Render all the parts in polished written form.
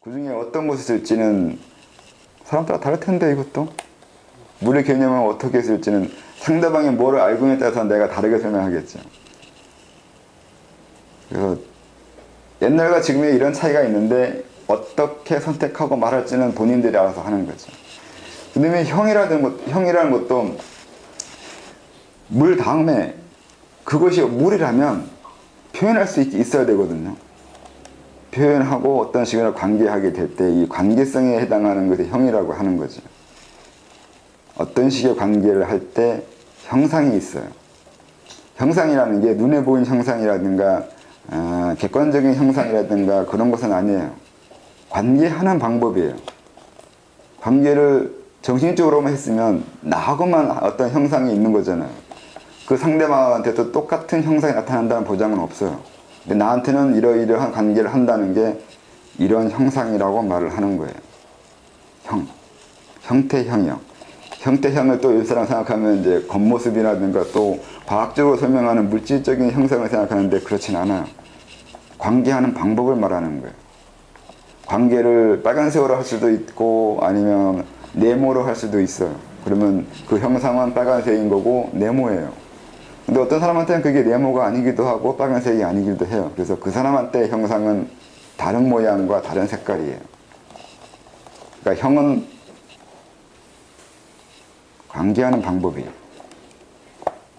그 중에 어떤 것을 쓸지는 사람 따라 다를 텐데, 이것도. 물의 개념을 어떻게 쓸지는 상대방이 뭐를 알고에 따라서 내가 다르게 설명하겠죠. 그래서 옛날과 지금의 이런 차이가 있는데 어떻게 선택하고 말할지는 본인들이 알아서 하는 거죠. 그 다음에 형이라는 것도 물 다음에 그것이 물이라면 표현할 수 있어야 되거든요. 표현하고 어떤 식으로 관계하게 될 때 이 관계성에 해당하는 것을 형이라고 하는 거죠. 어떤 식의 관계를 할 때 형상이 있어요. 형상이라는 게 눈에 보이는 형상이라든가 객관적인 형상이라든가 그런 것은 아니에요. 관계하는 방법이에요. 관계를 정신적으로만 했으면 나하고만 어떤 형상이 있는 거잖아요. 그 상대방한테도 똑같은 형상이 나타난다는 보장은 없어요. 근데 나한테는 이러이러한 관계를 한다는 게 이런 형상이라고 말을 하는 거예요. 형태형이요. 형태형을 또 이 사람 생각하면 이제 겉모습이라든가 또 과학적으로 설명하는 물질적인 형상을 생각하는데 그렇진 않아요. 관계하는 방법을 말하는 거예요. 관계를 빨간색으로 할 수도 있고 아니면 네모로 할 수도 있어요. 그러면 그 형상은 빨간색인 거고 네모예요. 근데 어떤 사람한테는 그게 네모가 아니기도 하고 빨간색이 아니기도 해요. 그래서 그 사람한테 형상은 다른 모양과 다른 색깔이에요. 그러니까 형은 관계하는 방법이에요.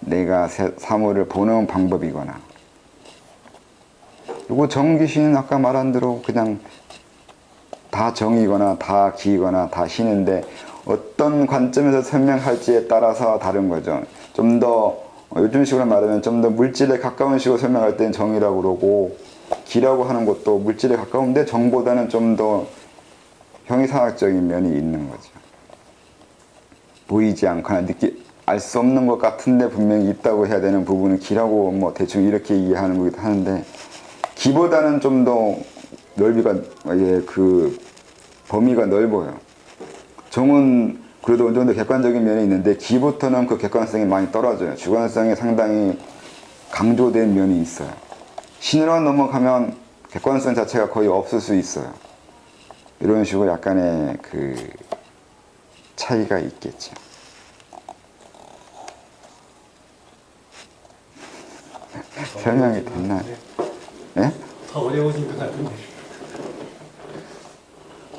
내가 사물을 보는 방법이거나. 그리고 정귀신은 아까 말한 대로 그냥 다 정이거나 다 기거나 다 신인데 어떤 관점에서 설명할지에 따라서 다른 거죠. 좀 더 요즘식으로 말하면 좀 더 물질에 가까운 식으로 설명할 때는 정이라고 그러고 기라고 하는 것도 물질에 가까운데 정보다는 좀 더 형이상학적인 면이 있는 거죠. 보이지 않거나 알 수 없는 것 같은데 분명히 있다고 해야 되는 부분은 기라고 뭐 대충 이렇게 이해하는 거기도 하는데 기보다는 좀 더 넓이가 그 범위가 넓어요. 정은 그래도 어느 정도 객관적인 면이 있는데 기부터는 그 객관성이 많이 떨어져요. 주관성이 상당히 강조된 면이 있어요. 신으로 넘어가면 객관성 자체가 거의 없을 수 있어요. 이런 식으로 약간의 그 차이가 있겠죠. 설명이 됐나요? 예? 더 어려워진 것 같은데.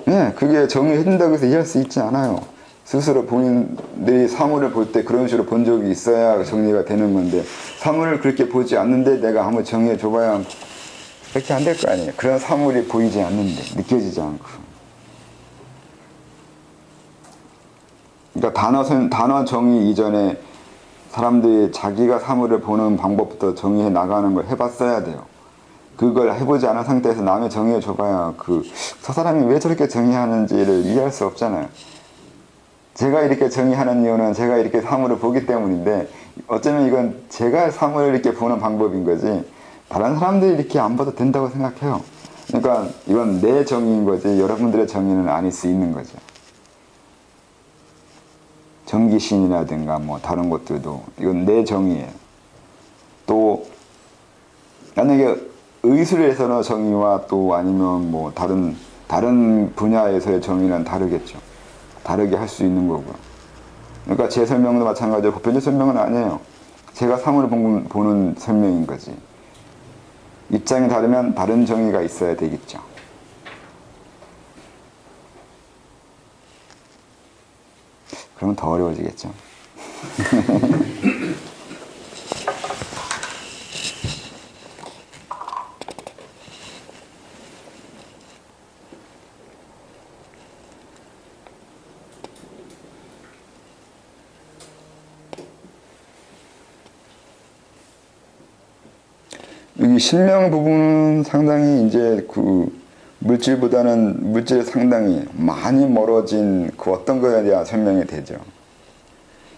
예, 그게 정의해준다고 해서 이해할 수 있지 않아요. 스스로 본인들이 사물을 볼 때 그런 식으로 본 적이 있어야 정리가 되는 건데 사물을 그렇게 보지 않는데 내가 한번 정의해 줘봐야 그렇게 안 될 거 아니에요. 그런 사물이 보이지 않는데 느껴지지 않고. 그러니까 단어 정의 이전에 사람들이 자기가 사물을 보는 방법부터 정의해 나가는 걸 해봤어야 돼요. 그걸 해보지 않은 상태에서 남의 정의해 줘봐야 저 사람이 왜 저렇게 정의하는지를 이해할 수 없잖아요. 제가 이렇게 정의하는 이유는 제가 이렇게 사물을 보기 때문인데 어쩌면 이건 제가 사물을 이렇게 보는 방법인 거지 다른 사람들이 이렇게 안 봐도 된다고 생각해요. 그러니까 이건 내 정의인 거지 여러분들의 정의는 아닐 수 있는 거죠. 정기신이라든가 뭐 다른 것들도 이건 내 정의예요. 또 만약에 의술에서의 정의와 또 아니면 뭐 다른 분야에서의 정의는 다르겠죠. 다르게 할 수 있는 거고요. 그러니까 제 설명도 마찬가지로 보편적 설명은 아니에요. 제가 사물을 보는 설명인 거지. 입장이 다르면 다른 정의가 있어야 되겠죠. 그러면 더 어려워지겠죠. 여기 신명 부분은 상당히 이제 그 물질보다는 물질 상당히 많이 멀어진 그 어떤 거에 대한 설명이 되죠.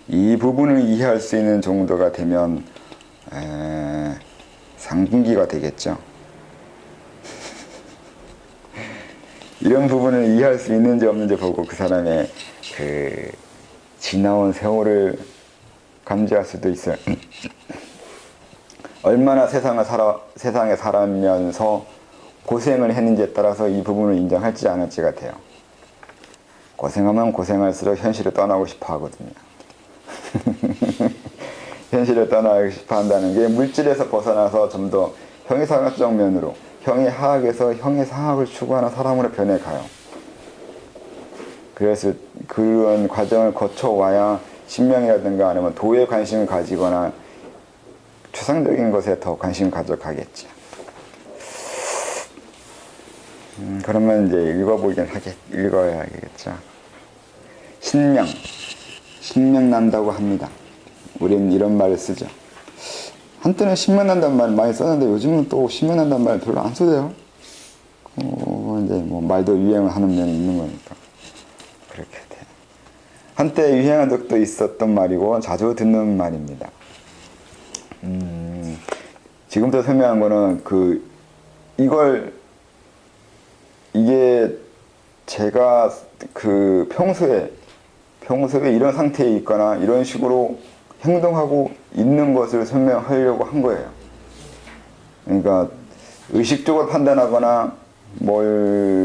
이 부분을 이해할 수 있는 정도가 되면 상분기가 되겠죠. 이런 부분을 이해할 수 있는지 없는지 보고 그 사람의 그 지나온 세월을 감지할 수도 있어요. 얼마나 세상에 살았면서 고생을 했는지에 따라서 이 부분을 인정할지 안 할지 같아요. 고생하면 고생할수록 현실을 떠나고 싶어 하거든요. 현실을 떠나고 싶어 한다는 게 물질에서 벗어나서 좀 더 형이상학적 면으로 형의 하악에서 형의 상학을 추구하는 사람으로 변해가요. 그래서 그런 과정을 거쳐와야 신명이라든가 아니면 도에 관심을 가지거나 추상적인 것에 더 관심을 가져가겠죠. 그러면 이제 읽어야겠죠. 신명 난다고 합니다. 우리는 이런 말을 쓰죠. 한때는 신명 난다는 말 많이 썼는데 요즘은 또 신명 난다는 말 별로 안 쓰대요. 이제 뭐 말도 유행을 하는 면이 있는 거니까 그렇게 돼요. 한때 유행한 적도 있었던 말이고 자주 듣는 말입니다. 지금부터 설명한 거는 이게 제가 평소에 이런 상태에 있거나 이런 식으로 행동하고 있는 것을 설명하려고 한 거예요. 그러니까 의식적으로 판단하거나 뭘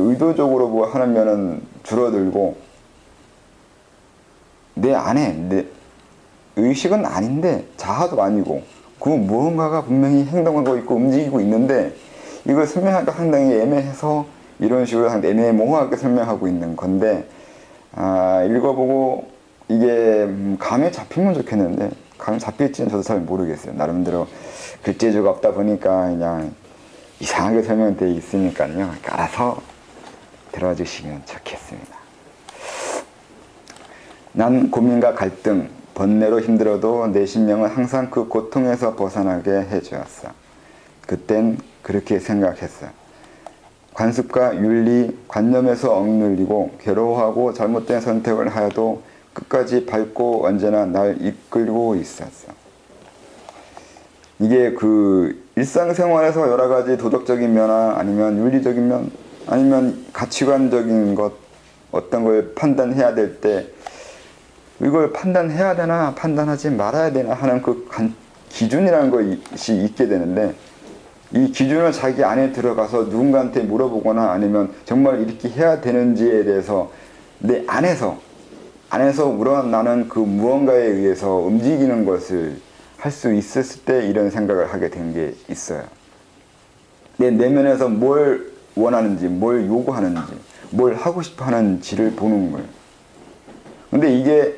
의도적으로 뭐 하는 면은 줄어들고 내 안에 의식은 아닌데 자아도 아니고 그 무언가가 분명히 행동하고 있고 움직이고 있는데 이걸 설명하기가 상당히 애매해서 이런 식으로 애매모호하게 설명하고 있는 건데 읽어보고 이게 감이 잡히면 좋겠는데 감이 잡힐지는 저도 잘 모르겠어요. 나름대로 글재주가 없다 보니까 그냥 이상하게 설명되어 있으니까요. 알아서 들어주시면 좋겠습니다. 난 고민과 갈등, 번뇌로 힘들어도 내 신명은 항상 그 고통에서 벗어나게 해주었어. 그땐 그렇게 생각했어. 관습과 윤리, 관념에서 억눌리고 괴로워하고 잘못된 선택을 하여도 끝까지 밝고 언제나 날 이끌고 있었어. 이게 일상생활에서 여러 가지 도덕적인 면이나 아니면 윤리적인 면, 아니면 가치관적인 것, 어떤 걸 판단해야 될 때 이걸 판단해야 되나 판단하지 말아야 되나 하는 기준이라는 것이 있게 되는데 이 기준을 자기 안에 들어가서 누군가한테 물어보거나 아니면 정말 이렇게 해야 되는지에 대해서 내 안에서 우러나는 그 무언가에 의해서 움직이는 것을 할 수 있었을 때 이런 생각을 하게 된 게 있어요. 내 내면에서 뭘 원하는지, 뭘 요구하는지, 뭘 하고 싶어 하는지를 보는 거예요. 근데 이게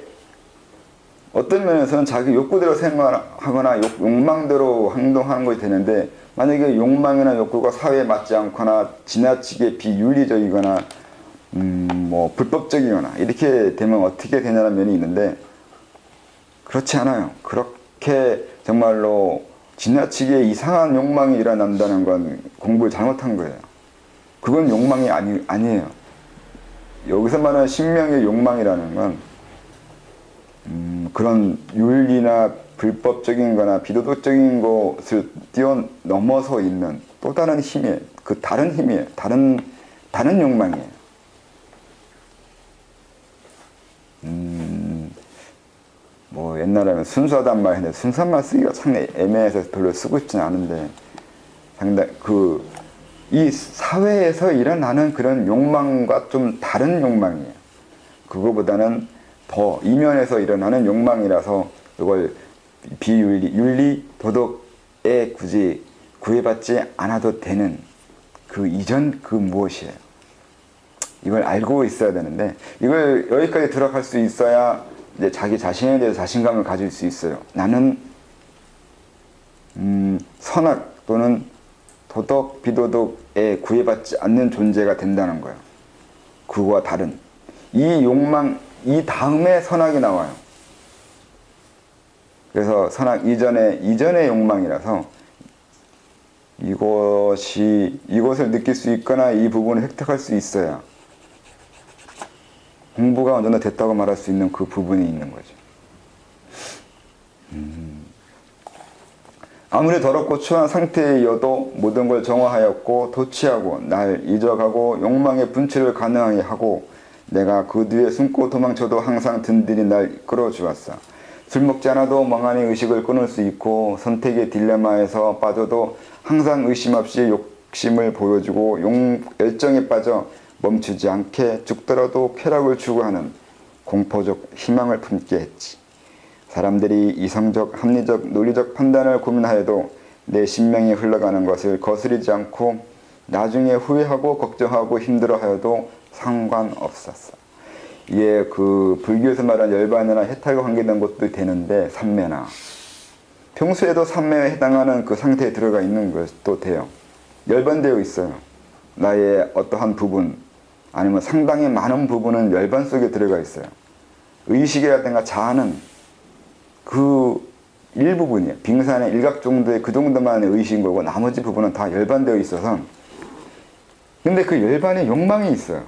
어떤 면에서는 자기 욕구대로 생각하거나 욕망대로 행동하는 것이 되는데 만약에 욕망이나 욕구가 사회에 맞지 않거나 지나치게 비윤리적이거나 뭐 불법적이거나 이렇게 되면 어떻게 되냐는 면이 있는데 그렇지 않아요. 그렇게 정말로 지나치게 이상한 욕망이 일어난다는 건 공부를 잘못한 거예요. 그건 욕망이 아니에요. 여기서 말하는 신명의 욕망이라는 건 그런 윤리나 불법적인 거나 비도덕적인 것을 뛰어넘어서 있는 또 다른 힘이에요. 다른 힘이에요. 다른 욕망이에요. 뭐 옛날에는 순수하단 말 했는데 순수한 말 쓰기가 참 애매해서 별로 쓰고 싶지는 않은데 상당히 이 사회에서 일어나는 그런 욕망과 좀 다른 욕망이에요. 그거보다는 더 이면에서 일어나는 욕망이라서 이걸 윤리, 도덕에 굳이 구애받지 않아도 되는 그 이전 무엇이에요. 이걸 알고 있어야 되는데 이걸 여기까지 들어갈 수 있어야 이제 자기 자신에 대해서 자신감을 가질 수 있어요. 나는 선악 또는 도덕, 비도덕에 구애받지 않는 존재가 된다는 거예요. 그거와 다른 이 욕망, 이 다음에 선악이 나와요. 그래서 선악 이전의 욕망이라서 이것을 느낄 수 있거나 이 부분을 획득할 수 있어야 공부가 어느 정도 됐다고 말할 수 있는 그 부분이 있는 거죠. 아무리 더럽고 추한 상태여도 모든 걸 정화하였고 도취하고 날 이적하고 욕망의 분출을 가능하게 하고 내가 그 뒤에 숨고 도망쳐도 항상 든든히 날 끌어주었어. 술 먹지 않아도 멍하니 의식을 끊을 수 있고 선택의 딜레마에서 빠져도 항상 의심 없이 욕심을 보여주고 열정에 빠져 멈추지 않게 죽더라도 쾌락을 추구하는 공포적 희망을 품게 했지. 사람들이 이성적, 합리적, 논리적 판단을 고민하여도 내 신명이 흘러가는 것을 거스르지 않고 나중에 후회하고 걱정하고 힘들어하여도 상관없었어. 이게 그 불교에서 말하는 열반이나 해탈과 관계된 것도 되는데 삼매나 평소에도 삼매에 해당하는 그 상태에 들어가 있는 것도 돼요. 열반되어 있어요. 나의 어떠한 부분 아니면 상당히 많은 부분은 열반 속에 들어가 있어요. 의식이라든가 자아는 그 일부분이에요. 빙산의 일각 정도의 그 정도만의 의식인 거고 나머지 부분은 다 열반되어 있어서 근데 그 열반에 욕망이 있어요.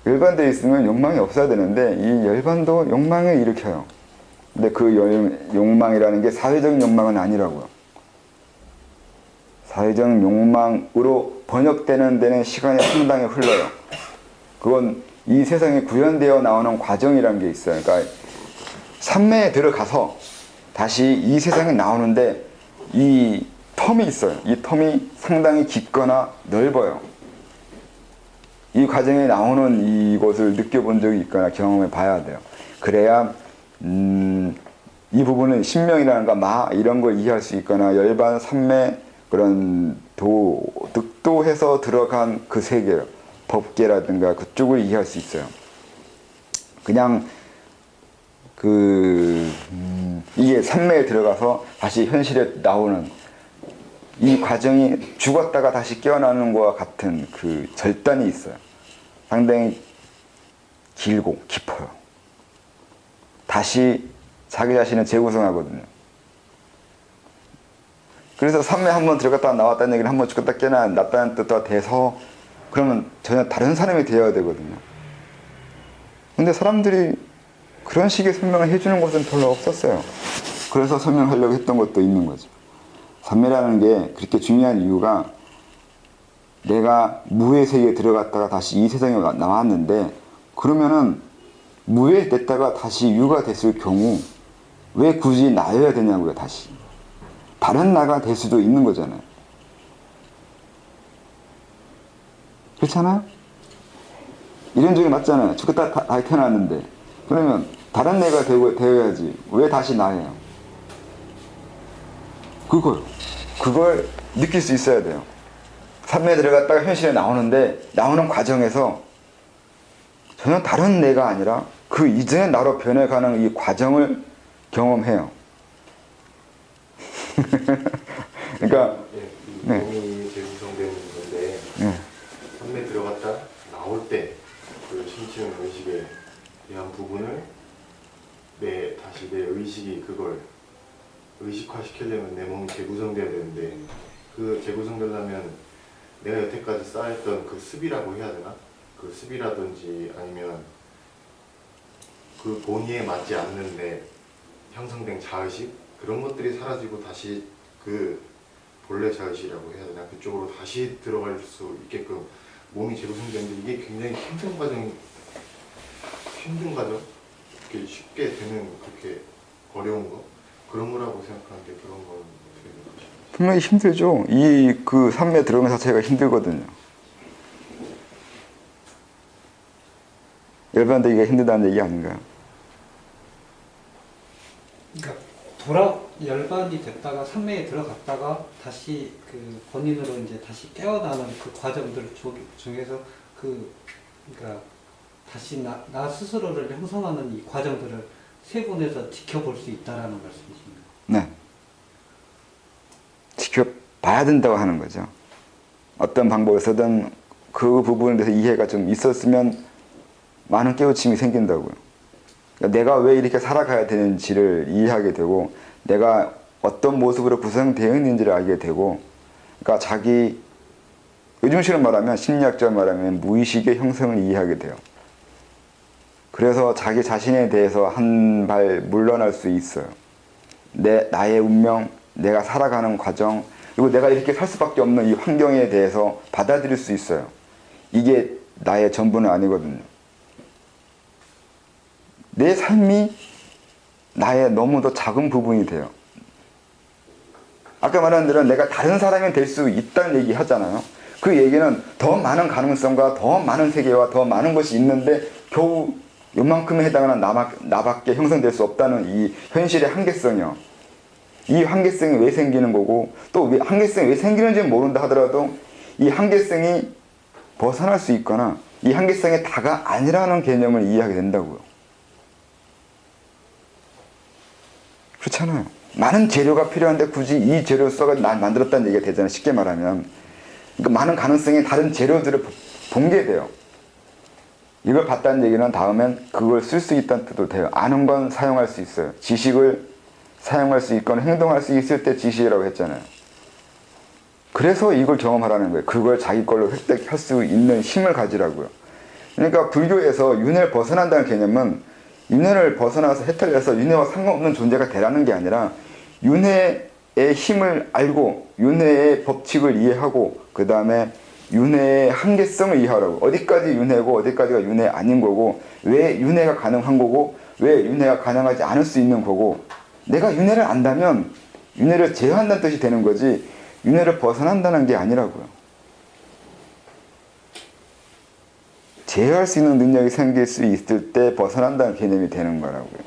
열반되어 있으면 욕망이 없어야 되는데 이 열반도 욕망을 일으켜요. 근데 그 욕망이라는 게 사회적 욕망은 아니라고요. 사회적 욕망으로 번역되는 데는 시간이 상당히 흘러요. 그건 이 세상에 구현되어 나오는 과정이라는 게 있어요. 그러니까 삼매에 들어가서 다시 이 세상에 나오는데 이 텀이 있어요. 이 텀이 상당히 깊거나 넓어요. 이 과정에 나오는 이것을 느껴본 적이 있거나 경험해 봐야 돼요. 그래야 이 부분은 신명이라는가 마 이런 걸 이해할 수 있거나 열반, 삼매 그런 득도해서 들어간 그 세계 법계라든가 그쪽을 이해할 수 있어요. 그냥 이게 삼매에 들어가서 다시 현실에 나오는 이 과정이 죽었다가 다시 깨어나는 것과 같은 그 절단이 있어요. 상당히 길고 깊어요. 다시 자기 자신을 재구성하거든요. 그래서 삼매 한번 들어갔다가 나왔다는 얘기는 한번 죽었다 깨어났다는 뜻과 돼서 그러면 전혀 다른 사람이 되어야 되거든요. 근데 사람들이 그런 식의 설명을 해주는 것은 별로 없었어요. 그래서 설명하려고 했던 것도 있는 거죠. 삼매라는 게 그렇게 중요한 이유가 내가 무의 세계에 들어갔다가 다시 이 세상에 나왔는데 그러면은 무에 됐다가 다시 유가 됐을 경우 왜 굳이 나여야 되냐고요. 다시 다른 나가 될 수도 있는 거잖아요. 그렇잖아요? 이런 적이 맞잖아요. 죽었다 다시 태어났는데 그러면 다른 내가 되어야지 왜 다시 나예요? 그걸 느낄 수 있어야 돼요. 삼매에 들어갔다가 현실에 나오는데 나오는 과정에서 전혀 다른 내가 아니라 그 이전의 나로 변해가는 이 과정을 경험해요. 그러니까 네, 몸이 재구성되는 건데 삼매 들어갔다 나올 때 그 심층 의식에 대한 부분을 다시 내 의식이 그걸 의식화시키려면 내 몸이 재구성돼야 되는데 그 재구성되려면 내가 여태까지 쌓였던 그 습이라고 해야 되나? 그 습이라든지 아니면 그 본의에 맞지 않는 내 형성된 자의식 그런 것들이 사라지고 다시 그 본래 자의식이라고 해야 되나? 그쪽으로 다시 들어갈 수 있게끔 몸이 재구성되는데 이게 굉장히 힘든 과정 이렇게 쉽게 되는 그렇게 어려운 거 그런 거라고 생각하는데 그런 건 어떻게 생각하십니까? 분명히 힘들죠. 그 삼매 들어오는 자체가 힘들거든요. 열반되기가 힘들다는 얘기 아닌가요? 그러니까 열반이 됐다가 삼매에 들어갔다가 다시 그 본인으로 이제 다시 깨어나는 그 과정들 중에서 그러니까 다시 나 스스로를 형성하는 이 과정들을 세분해서 지켜볼 수 있다라는 말씀이십니까? 네. 지켜봐야 된다고 하는 거죠. 어떤 방법에서든 그 부분에 대해서 이해가 좀 있었으면 많은 깨우침이 생긴다고요. 그러니까 내가 왜 이렇게 살아가야 되는지를 이해하게 되고 내가 어떤 모습으로 구성되어 있는지를 알게 되고 그러니까 요즘식으로 말하면 심리학적으로 말하면 무의식의 형성을 이해하게 돼요. 그래서 자기 자신에 대해서 한 발 물러날 수 있어요. 나의 운명, 내가 살아가는 과정, 그리고 내가 이렇게 살 수밖에 없는 이 환경에 대해서 받아들일 수 있어요. 이게 나의 전부는 아니거든요. 내 삶이 나의 너무도 작은 부분이 돼요. 아까 말한 대로 내가 다른 사람이 될 수 있다는 얘기 하잖아요. 그 얘기는 더 많은 가능성과 더 많은 세계와 더 많은 것이 있는데 겨우 요만큼에 해당하는 나밖에 형성될 수 없다는 이 현실의 한계성이요. 이 한계성이 왜 생기는 거고 또 한계성이 왜 생기는지는 모른다 하더라도 이 한계성이 벗어날 수 있거나 이 한계성이 다가 아니라는 개념을 이해하게 된다고요. 그렇잖아요. 많은 재료가 필요한데 굳이 이 재료 써가지고 난 만들었다는 얘기가 되잖아요. 쉽게 말하면. 그러니까 많은 가능성이 다른 재료들을 본 게 돼요. 이걸 봤다는 얘기는 다음엔 그걸 쓸 수 있다는 뜻도 돼요. 아는 건 사용할 수 있어요. 지식을 사용할 수 있거나 행동할 수 있을 때 지식이라고 했잖아요. 그래서 이걸 경험하라는 거예요. 그걸 자기 걸로 획득할 수 있는 힘을 가지라고요. 그러니까 불교에서 윤회를 벗어난다는 개념은 윤회를 벗어나서 해탈해서 윤회와 상관없는 존재가 되라는 게 아니라 윤회의 힘을 알고 윤회의 법칙을 이해하고 그 다음에 윤회의 한계성을 이해하라고. 어디까지 윤회고 어디까지가 윤회 아닌 거고 왜 윤회가 가능한 거고 왜 윤회가 가능하지 않을 수 있는 거고 내가 윤회를 안다면 윤회를 제어한다는 뜻이 되는 거지 윤회를 벗어난다는 게 아니라고요. 제어할 수 있는 능력이 생길 수 있을 때 벗어난다는 개념이 되는 거라고요.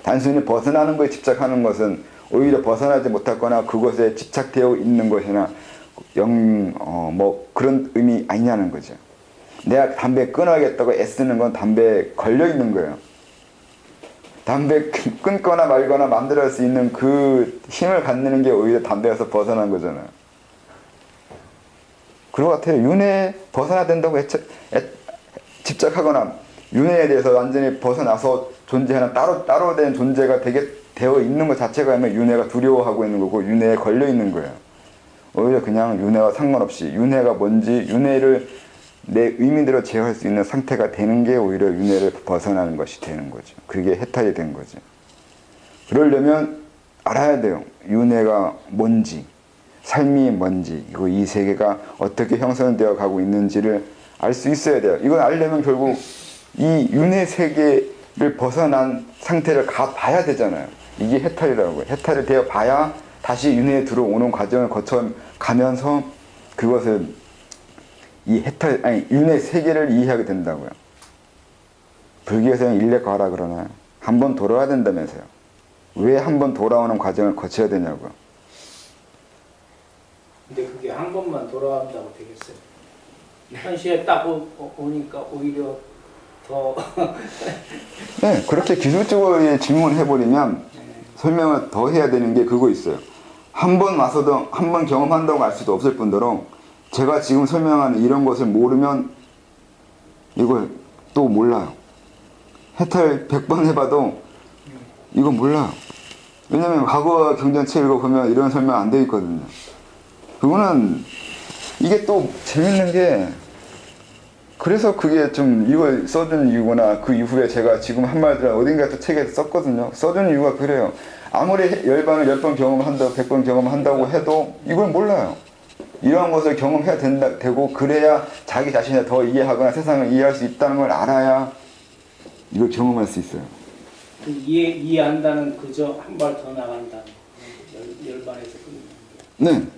단순히 벗어나는 거에 집착하는 것은 오히려 벗어나지 못하거나 그것에 집착되어 있는 것이나 그런 의미 아니냐는 거죠. 내가 담배 끊어야겠다고 애쓰는 건 담배에 걸려 있는 거예요. 담배 끊거나 말거나 마음대로 할 수 있는 그 힘을 갖는 게 오히려 담배에서 벗어난 거잖아요. 그런 것 같아요. 윤회에 벗어나야 된다고 집착하거나 윤회에 대해서 완전히 벗어나서 존재하는 따로 된 존재가 되어 있는 것 자체가 아니면 윤회가 두려워하고 있는 거고 윤회에 걸려 있는 거예요. 오히려 그냥 윤회와 상관없이 윤회가 뭔지 윤회를 내 의미대로 제어할 수 있는 상태가 되는 게 오히려 윤회를 벗어나는 것이 되는 거죠. 그게 해탈이 된 거죠. 그러려면 알아야 돼요. 윤회가 뭔지, 삶이 뭔지, 그리고 이 세계가 어떻게 형성되어 가고 있는지를 알 수 있어야 돼요. 이걸 알려면 결국 이 윤회 세계를 벗어난 상태를 가봐야 되잖아요. 이게 해탈이라고요. 해탈이 되어 봐야 다시 윤회에 들어오는 과정을 거쳐 가면서 그것을 윤회 세계를 이해하게 된다고요. 불교에서는 일례가라 그러나요? 한 번 돌아와야 된다면서요. 왜 한 번 돌아오는 과정을 거쳐야 되냐고요. 근데 그게 한 번만 돌아간다고 되겠어요? 현실에 딱 오니까 오히려 더 네, 그렇게 기술적으로 질문해버리면 설명을 더 해야 되는 게 그거 있어요. 한 번 와서도 한 번 경험한다고 알 수도 없을 뿐더러 제가 지금 설명하는 이런 것을 모르면 이걸 또 몰라요. 해탈 100번 해봐도 이거 몰라요. 왜냐면 과거 경전책 읽어보면 이런 설명 안 되어 있거든요. 그거는 이게 또 재밌는 게 그래서 그게 좀 이걸 써준 이유구나. 그 이후에 제가 지금 한 말들은 어딘가 또 책에서 썼거든요. 써준 이유가 그래요. 아무리 열반을 10번 경험한다고 100번 경험한다고 해도 이걸 몰라요. 이러한 것을 경험해야 되고 그래야 자기 자신을 더 이해하거나 세상을 이해할 수 있다는 걸 알아야 이걸 경험할 수 있어요. 이해한다는 그저 한 발 더 나간다는 열반에서 끊는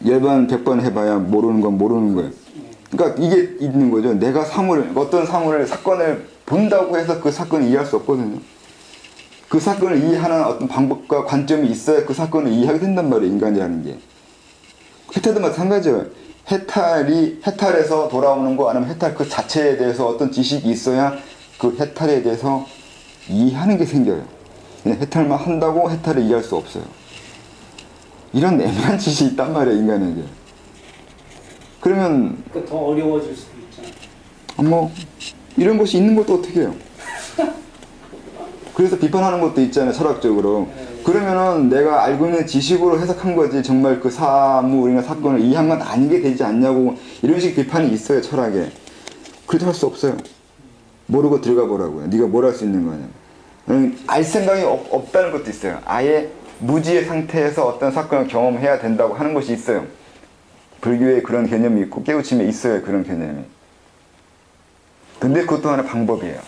네. 10번, 100번 해봐야 모르는 건 모르는 거예요. 그러니까 이게 있는 거죠. 내가 어떤 사건을 본다고 해서 그 사건을 이해할 수 없거든요. 그 사건을 이해하는 어떤 방법과 관점이 있어야 그 사건을 이해하게 된단 말이에요. 인간이라는 게. 해탈도 마찬가지예요. 해탈에서 돌아오는 거 아니면 해탈 그 자체에 대해서 어떤 지식이 있어야 그 해탈에 대해서 이해하는 게 생겨요. 그냥 해탈만 한다고 해탈을 이해할 수 없어요. 이런 애매한 지식이 있단 말이에요. 인간에게. 그러면 더 어려워질 수도 있잖아. 이런 것이 있는 것도 어떻게 해요? 그래서 비판하는 것도 있잖아요. 철학적으로. 그러면은 내가 알고 있는 지식으로 해석한 거지 정말 그 사물이나 사건을 이해한 건 아니게 되지 않냐고 이런 식 비판이 있어요. 철학에. 그래도 할 수 없어요. 모르고 들어가 보라고요. 네가 뭘 할 수 있는 거냐. 알 생각이 없다는 것도 있어요. 아예 무지의 상태에서 어떤 사건을 경험해야 된다고 하는 것이 있어요. 불교에 그런 개념이 있고 깨우침에 있어요. 그런 개념이. 근데 그것도 하나의 방법이에요.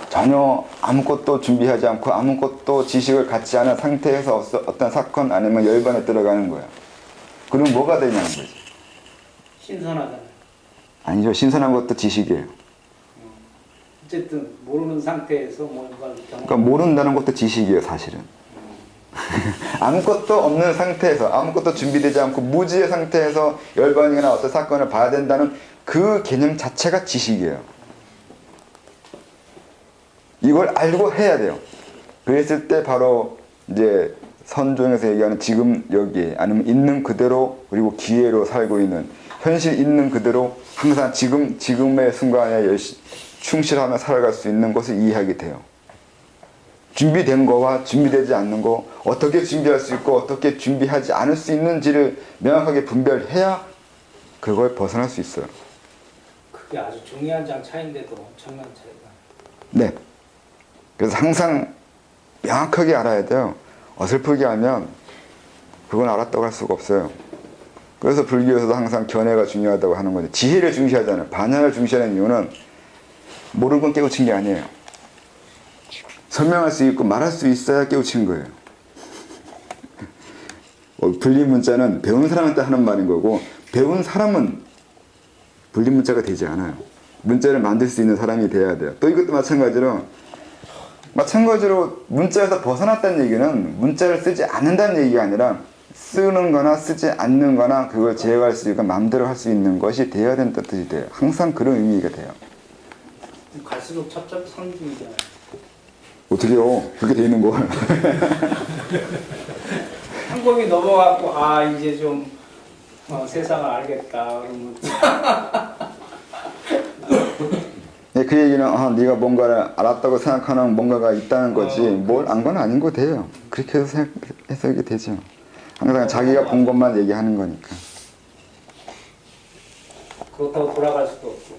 전혀 아무것도 준비하지 않고 아무것도 지식을 갖지 않은 상태에서 어떤 사건 아니면 열반에 들어가는 거예요. 그럼 뭐가 되냐는 거지. 신선하잖아요. 아니죠. 신선한 것도 지식이에요. 어쨌든 모르는 상태에서 뭔가 경험. 그러니까 모른다는 것도 지식이에요, 사실은. 아무것도 없는 상태에서, 아무것도 준비되지 않고 무지의 상태에서 열반이나 어떤 사건을 봐야 된다는 그 개념 자체가 지식이에요. 이걸 알고 해야 돼요. 그랬을 때 바로 이제 선종에서 얘기하는 지금 여기에, 아니면 있는 그대로, 그리고 기회로 살고 있는, 현실 있는 그대로 항상 지금의 순간에 충실하며 살아갈 수 있는 것을 이해하게 돼요. 준비된 거와 준비되지 않는 거, 어떻게 준비할 수 있고 어떻게 준비하지 않을 수 있는지를 명확하게 분별해야 그걸 벗어날 수 있어요. 그게 아주 중요한 장 차이인데도 엄청난 차이가. 네. 그래서 항상 명확하게 알아야 돼요. 어설프게 알면 그건 알았다고 할 수가 없어요. 그래서 불교에서도 항상 견해가 중요하다고 하는 건데, 지혜를 중시하잖아요. 반야를 중시하는 이유는 모르는 건 깨우친 게 아니에요. 설명할 수 있고 말할 수 있어야 깨우친 거예요. 불린 문자는 배운 사람한테 하는 말인 거고, 배운 사람은 불린 문자가 되지 않아요. 문자를 만들 수 있는 사람이 돼야 돼요. 또 이것도 마찬가지로 문자에서 벗어났다는 얘기는 문자를 쓰지 않는다는 얘기가 아니라 쓰는 거나 쓰지 않는 거나 그걸 제어할 수 있고 마음대로 할 수 있는 것이 되어야 된다는 뜻이 돼요. 항상 그런 의미가 돼요. 갈수록 첩첩산중이잖아요. 어떻게요? 그렇게 돼 있는 걸. 한 번이 넘어갖고 아 이제 좀 세상을 알겠다 그러면 네, 그 얘기는 네가 뭔가를 알았다고 생각하는 뭔가가 있다는 거지 뭘 안 건 아닌 거 돼요. 그렇게 해서 해석이 되죠. 항상 자기가 본 것만 얘기하는 거니까. 그렇다고 돌아갈 수도 없고.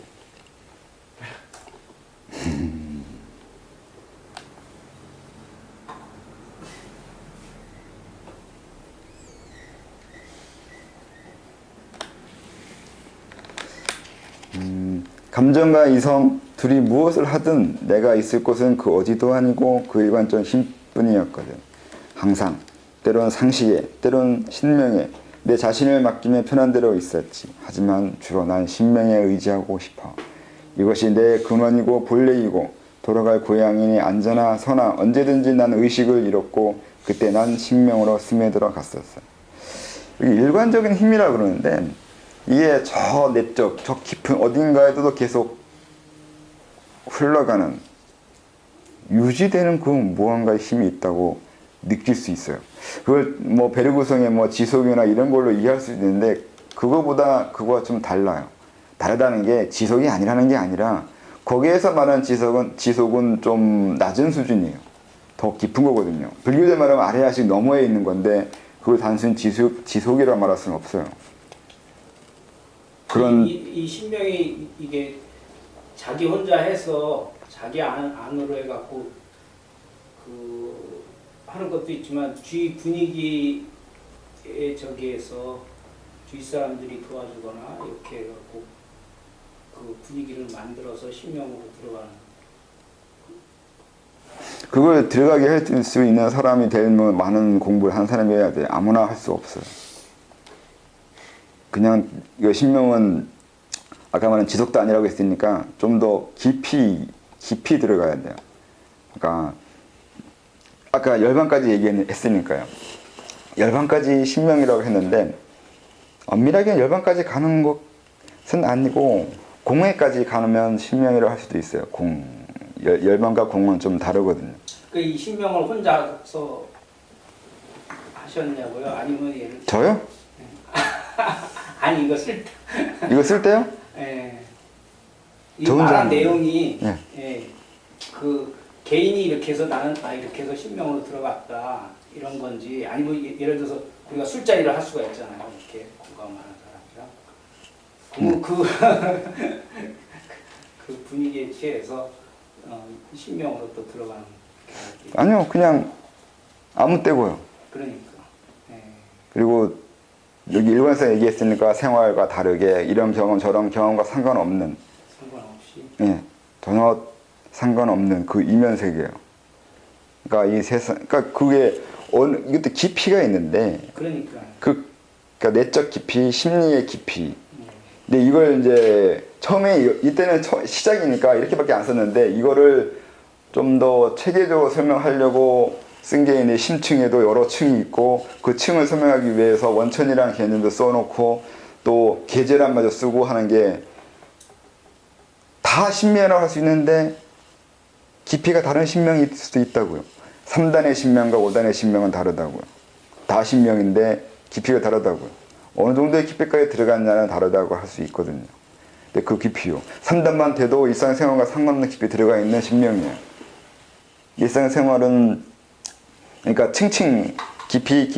감정과 이성 둘이 무엇을 하든 내가 있을 곳은 그 어디도 아니고 그 일관적 힘뿐이었거든. 항상 때론 상식에 때론 신명에 내 자신을 맡기며 편한 대로 있었지. 하지만 주로 난 신명에 의지하고 싶어. 이것이 내 근원이고 본래이고 돌아갈 고향이니 앉아나 서나 언제든지 난 의식을 잃었고 그때 난 신명으로 스며들어 갔었어. 여기 일관적인 힘이라 그러는데 이게 저 내적, 저 깊은 어딘가에도 계속 흘러가는 유지되는 그 무언가의 힘이 있다고 느낄 수 있어요. 그걸 뭐 베르구성의 뭐 지속이나 이런 걸로 이해할 수 있는데 그거보다 그거와 좀 달라요. 다르다는 게 지속이 아니라는 게 아니라 거기에서 말하는 지속은 좀 낮은 수준이에요. 더 깊은 거거든요. 불교들 말하면 아래하식 너머에 있는 건데 그걸 단순히 지속이라 말할 수는 없어요. 그런 이 신명이 이게 자기 혼자 해서 자기 안으로 해갖고 그 하는 것도 있지만 주위 분위기에 저기에서 주위 사람들이 도와주거나 이렇게 해갖고 그 분위기를 만들어서 신명으로 들어가는. 그걸 들어가게 할 수 있는 사람이 되면 많은 공부를 한 사람이어야 돼. 아무나 할 수 없어요. 그냥 이거 신명은 아까 말한 지속도 아니라고 했으니까 좀 더 깊이 들어가야 돼요. 그러니까 아까 열반까지 얘기했으니까요. 열반까지 신명이라고 했는데 엄밀하게 열반까지 가는 것은 아니고 공회까지 가면 신명이라고 할 수도 있어요. 열반과 공은 좀 다르거든요. 그 이 신명을 혼자서 하셨냐고요? 아니면 예를 저요? 아니 이거 쓸 때. 이거 쓸 때요? 예. 이 저 혼자 말한 하는 내용이 예. 예. 그 개인이 이렇게 해서 나는 이렇게 해서 신명으로 들어갔다 이런 건지 아니면 예를 들어서 우리가 술자리를 할 수가 있잖아요. 이렇게 공감하는 사람이랑. 그러면 그 분위기에 취해서 신명으로 또 들어가는. 아니요, 그냥 아무 때고요. 그러니까. 예. 그리고 여기 일본에서 얘기했으니까 생활과 다르게 이런 경험 저런 경험과 상관없는 상관없이. 예, 전혀 상관없는 그 이면 세계예요. 그러니까 이 세상, 그러니까 그게 이것도 깊이가 있는데 그러니까. 그러니까 내적 깊이, 심리의 깊이 근데 이걸 이제 처음에 이때는 시작이니까 이렇게밖에 안 썼는데 이거를 좀 더 체계적으로 설명하려고 쓴 게 있는데 심층에도 여러 층이 있고 그 층을 설명하기 위해서 원천이라는 개념도 써놓고 또 계제란마저 쓰고 하는 게 다 신명이라고 할 수 있는데 깊이가 다른 신명이 있을 수도 있다고요. 3단의 신명과 5단의 신명은 다르다고요. 다 신명인데 깊이가 다르다고요. 어느 정도의 깊이까지 들어갔냐는 다르다고 할 수 있거든요. 근데 그 깊이요. 3단만 돼도 일상생활과 상관없는 깊이 들어가 있는 신명이에요. 일상생활은 그러니까 층층 깊이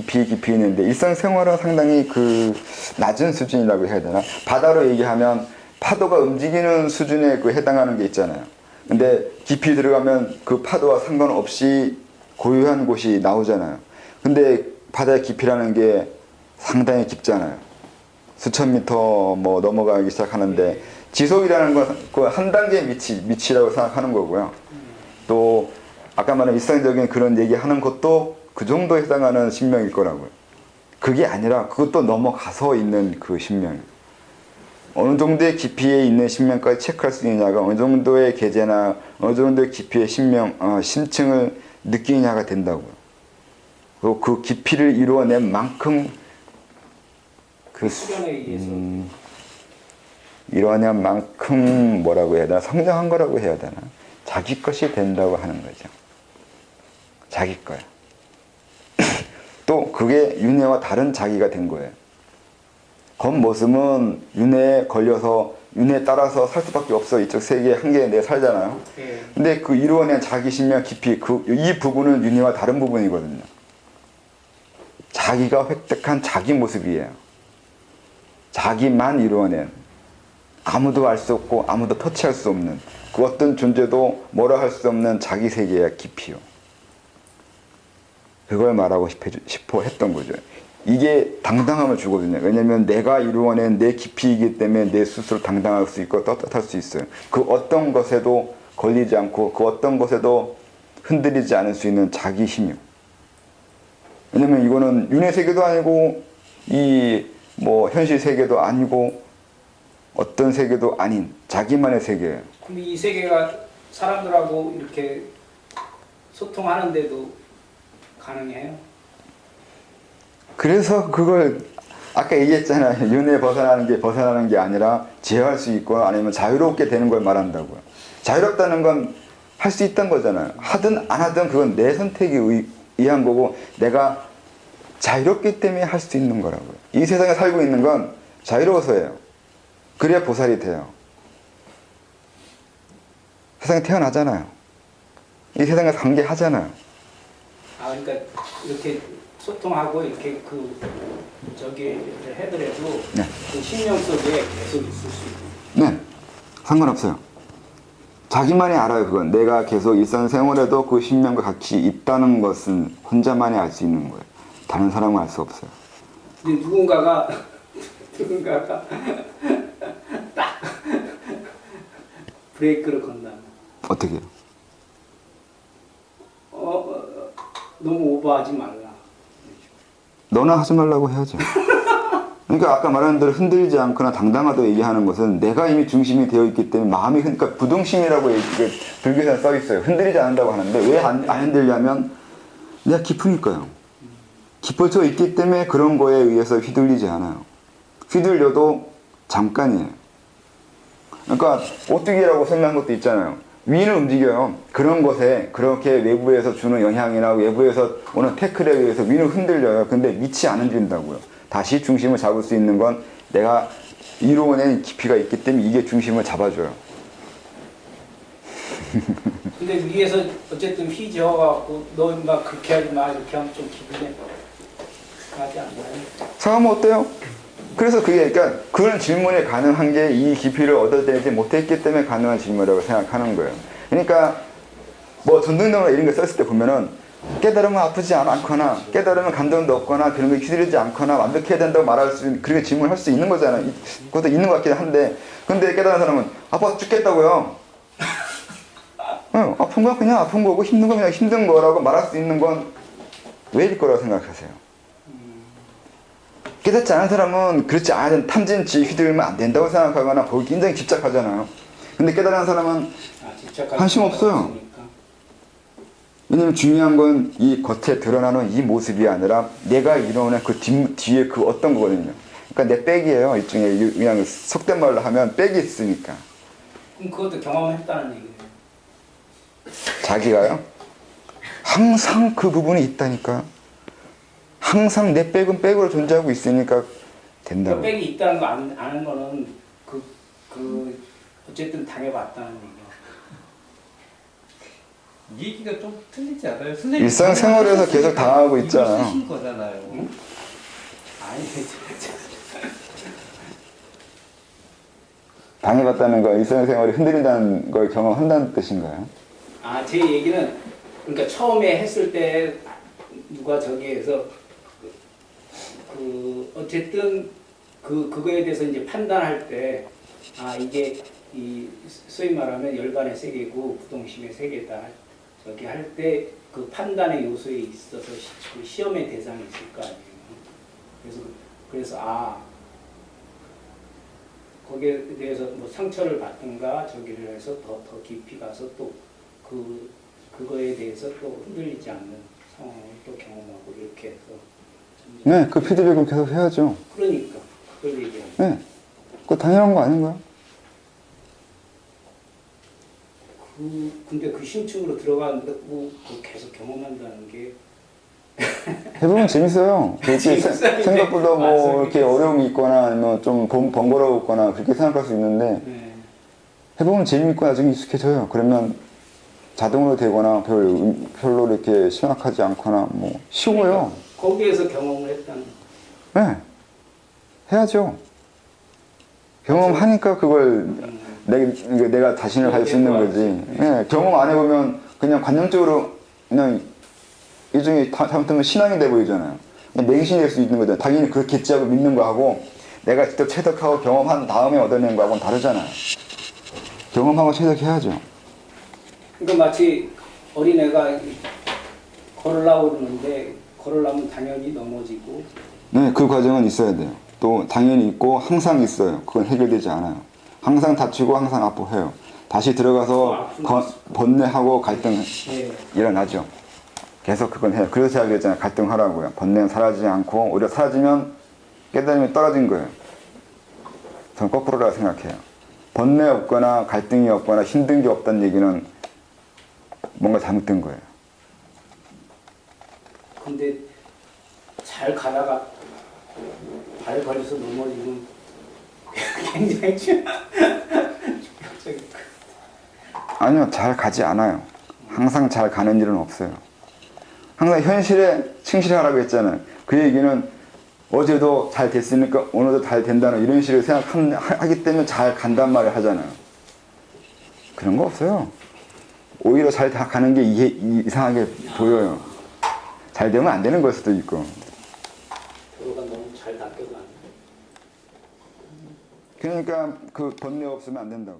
있는데 일상생활은 상당히 그 낮은 수준이라고 해야 되나? 바다로 얘기하면 파도가 움직이는 수준에 그 해당하는 게 있잖아요. 근데 깊이 들어가면 그 파도와 상관없이 고요한 곳이 나오잖아요. 근데 바다의 깊이라는 게 상당히 깊잖아요. 수천 미터 뭐 넘어가기 시작하는데 지속이라는 건 그 한 단계 밑이라고 생각하는 거고요. 또 아까 말한 일상적인 그런 얘기하는 것도 그 정도에 해당하는 신명일 거라고요. 그게 아니라 그것도 넘어가서 있는 그 신명. 어느 정도의 깊이에 있는 신명까지 체크할 수 있느냐가 어느 정도의 계제나 어느 정도의 깊이의 심층을 느끼느냐가 된다고요. 그리고 그 깊이를 이루어낸 만큼 그 수련에 의해서 이루어낸 만큼 뭐라고 해야 되나? 성장한 거라고 해야 되나? 자기 것이 된다고 하는 거죠. 자기 거야. 또 그게 윤회와 다른 자기가 된 거예요. 겉모습은 윤회에 걸려서 윤회에 따라서 살 수밖에 없어. 이쪽 세계 한계에 내 살잖아요. 예. 근데 그 이루어낸 자기 신명 깊이 이 부분은 윤회와 다른 부분이거든요. 자기가 획득한 자기 모습이에요. 자기만 이루어낸 아무도 알 수 없고 아무도 터치할 수 없는 그 어떤 존재도 뭐라 할 수 없는 자기 세계의 깊이요. 그걸 말하고 싶어 했던 거죠. 이게 당당함을 주거든요. 왜냐하면 내가 이루어낸 내 깊이이기 때문에 내 스스로 당당할 수 있고 떳떳할 수 있어요. 그 어떤 것에도 걸리지 않고 그 어떤 것에도 흔들리지 않을 수 있는 자기 힘이요. 왜냐면 이거는 윤회 세계도 아니고 이 뭐 현실 세계도 아니고 어떤 세계도 아닌 자기만의 세계예요. 그럼 이 세계가 사람들하고 이렇게 소통하는데도 가능해요? 그래서 그걸 아까 얘기했잖아요. 윤회에 벗어나는 게 아니라 제어할 수 있고 아니면 자유롭게 되는 걸 말한다고요. 자유롭다는 건 할 수 있다는 거잖아요. 하든 안 하든 그건 내 선택에 의한 거고 내가 자유롭기 때문에 할 수 있는 거라고요. 이 세상에 살고 있는 건 자유로워서예요. 그래야 보살이 돼요. 세상에 태어나잖아요. 이 세상에서 관계하잖아요. 아, 그러니까 이렇게 소통하고 이렇게 저기 해더라도 네. 그 신명 속에 계속 있을 수 있고. 네. 상관없어요. 자기만이 알아요. 그건 내가 계속 일상생활에도 그 신명과 같이 있다는 것은 혼자만이 알 수 있는 거예요. 다른 사람은 알 수 없어요. 근데 누군가가 딱 브레이크를 건다면 어떻게 해요? 너무 오버하지 말라. 너나 하지 말라고 해야죠. 그러니까 아까 말한 대로 흔들리지 않거나 당당하다고 얘기하는 것은 내가 이미 중심이 되어 있기 때문에 마음이 그러니까 부동심이라고 불교에서는 써 있어요. 흔들리지 않는다고 하는데 왜 안 흔들냐면 내가 깊으니까요. 깊어져 있기 때문에 그런 거에 의해서 휘둘리지 않아요. 휘둘려도 잠깐이에요. 그러니까 오뚜기라고 설명한 것도 있잖아요. 위는 움직여요. 그런 것에 그렇게 외부에서 주는 영향이나 외부에서 오는 태클에 의해서 위는 흔들려요. 근데 밑이 안 흔들린다고요. 다시 중심을 잡을 수 있는 건 내가 이루어낸 깊이가 있기 때문에 이게 중심을 잡아줘요. 근데 위에서 어쨌든 휘저어갖고 너 막 그렇게 하지 마 이렇게 하면 좀 기분이 가지 않나요? 상하면 어때요? 그래서 그러니까 그런 질문이 가능한 게 이 깊이를 얻어내지 못했기 때문에 가능한 질문이라고 생각하는 거예요. 그러니까 뭐 전등등이나 이런 거 썼을 때 보면은 깨달으면 아프지 않거나 깨달으면 감동도 없거나 그런 거 휘둘리지 않거나 완벽해야 된다고 말할 수 있는 그렇게 질문을 할 수 있는 거잖아요. 그것도 있는 것 같긴 한데 근데 깨달은 사람은 아파 죽겠다고요. 아픈 건 그냥 아픈 거고 힘든 건 그냥 힘든 거라고 말할 수 있는 건 왜일 거라고 생각하세요? 깨닫지 않은 사람은 그렇지 않은 탐진치 휘둘리면 안 된다고 생각하거나 거기 굉장히 집착하잖아요. 근데 깨달은 사람은 관심 없어요. 왜냐면 중요한 건 이 겉에 드러나는 이 모습이 아니라 내가 이루는 그 뒤에 그 어떤 거거든요. 그러니까 내 백이에요. 일종의 그냥 속된 말로 하면 백이 있으니까. 그럼 그것도 경험했다는 얘기예요. 자기가요? 항상 그 부분이 있다니까요. 항상 내 백은 백으로 존재하고 있으니까 된다고. 그 백이 있다는 거 아는 거는 어쨌든 당해봤다는 얘기예요. 얘기가 좀 틀리지 않아요? 선생님 일상생활에서 계속 당하고 있잖아요. 이걸 쓰신 거잖아요. 응? 아니 당해봤다는 거 일상생활이 흔들린다는 걸 경험한다는 뜻인가요? 제 얘기는 그러니까 처음에 했을 때 누가 저기에서 어쨌든 그거에 대해서 이제 판단할 때 이게 이 소위 말하면 열반의 세계고 부동심의 세계다 저기 할 때 그 판단의 요소에 있어서 그 시험의 대상이 있을 거 아니에요. 그래서 거기에 대해서 뭐 상처를 받든가 저기를 해서 더 깊이 가서 또 그거에 대해서 또 흔들리지 않는 상황을 또 경험하고 이렇게 해서 네, 그 피드백은 계속 해야죠. 그러니까 그걸 얘기하는 네, 그거 당연한 거 아닌가요? 근데 그 심층으로 들어간다고 계속 경험한다는 게 해보면 재밌어요. 그렇게 재밌어요. 생각보다 뭐 맞아요. 이렇게 어려움이 있거나 아니면 좀 번거롭거나 그렇게 생각할 수 있는데 네. 해보면 재밌고 나중에 익숙해져요. 그러면 자동으로 되거나 별로 이렇게 심각하지 않거나 뭐 쉬워요. 그러니까 거기에서 경험을 했다는 네, 해야죠. 경험하니까 그걸 내가 자신을 가질 수 있는 거지. 네, 경험 안 해보면 그냥 관념적으로 그냥 일종의 잘못하면 신앙이 돼 보이잖아요. 그냥 맹신이 될 수 있는 거잖아요. 당연히 그렇겠지 하고 믿는 거하고 내가 직접 체득하고 경험한 다음에 얻어내는 거하고는 다르잖아요. 경험하고 체득해야죠. 그러니까 마치 어린애가 걸으려고 그러는데 걸으려면 당연히 넘어지고 네, 그 과정은 있어야 돼요. 또 당연히 있고 항상 있어요. 그건 해결되지 않아요. 항상 다치고 항상 아파해요. 다시 들어가서 번뇌하고 갈등 네. 일어나죠. 계속 그건 해요. 그래서 제가 그랬잖아요. 갈등하라고요. 번뇌는 사라지지 않고 오히려 사라지면 깨달음이 떨어진 거예요. 저는 거꾸로라고 생각해요. 번뇌 없거나 갈등이 없거나 힘든 게 없다는 얘기는 뭔가 잘못된 거예요. 근데 잘 가다가 발 걸려서 넘어지면 굉장히 충격적일 아니요, 잘 가지 않아요. 항상 잘 가는 일은 없어요. 항상 현실에 충실하라고 했잖아요. 그 얘기는 어제도 잘 됐으니까 오늘도 잘 된다는 이런 식으로 생각하기 때문에 잘 간단 말을 하잖아요. 그런 거 없어요. 오히려 잘 다 가는 게 이상하게 보여요. 잘 되면 안 되는 걸 수도 있고. 도로가 너무 잘 닦여도 안 돼. 그러니까 그 번뇌 없으면 안 된다고.